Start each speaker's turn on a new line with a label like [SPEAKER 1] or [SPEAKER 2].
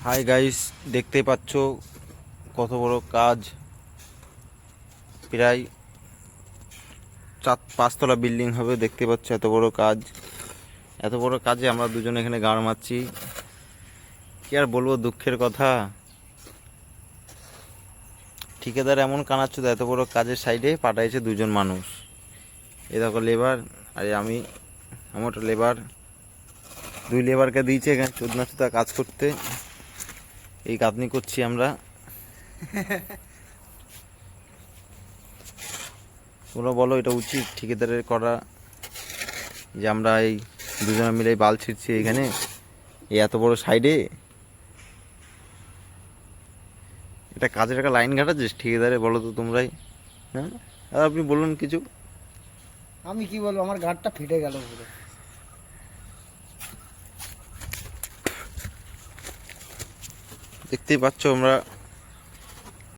[SPEAKER 1] Hi guys, দেখতেই পাচ্ছ কত বড় কাজ। প্রায় 4-5 তলা বিল্ডিং হবে। দেখতে পাচ্ছ এত বড় কাজ। এত বড় কাজে আমরা দুজন এখানে গাড় মারছি। কি আর বলবো, দুঃখের কথা। ঠিকাদার এমন কানাচ্ছিল, এত বড় কাজের সাইডে পাঠাইছে দুজন মানুষ। এ দেখো লেবার, আরে আমার লেবার, 2 লেবারকে দিয়েছে এখানে চোদনা কাজ করতে। এই কাঁদনি করছি আমরা। তোমরা বলো, এটা উচিত ঠিকাদারের করা যে আমরা এই দুজনে মিলে বাল ছিঁড়ছি এখানে এই এত বড় সাইডে? এটা কাজের একটা লাইন ঘাটাচ্ছিস ঠিকাদারে? বলো তো তোমরাই। হ্যাঁ, আর আপনি বলুন কিছু।
[SPEAKER 2] আমি কি বলবো, আমার গাড়টা ফেটে গেল পুরো।
[SPEAKER 1] দেখতেই পাচ্ছ আমরা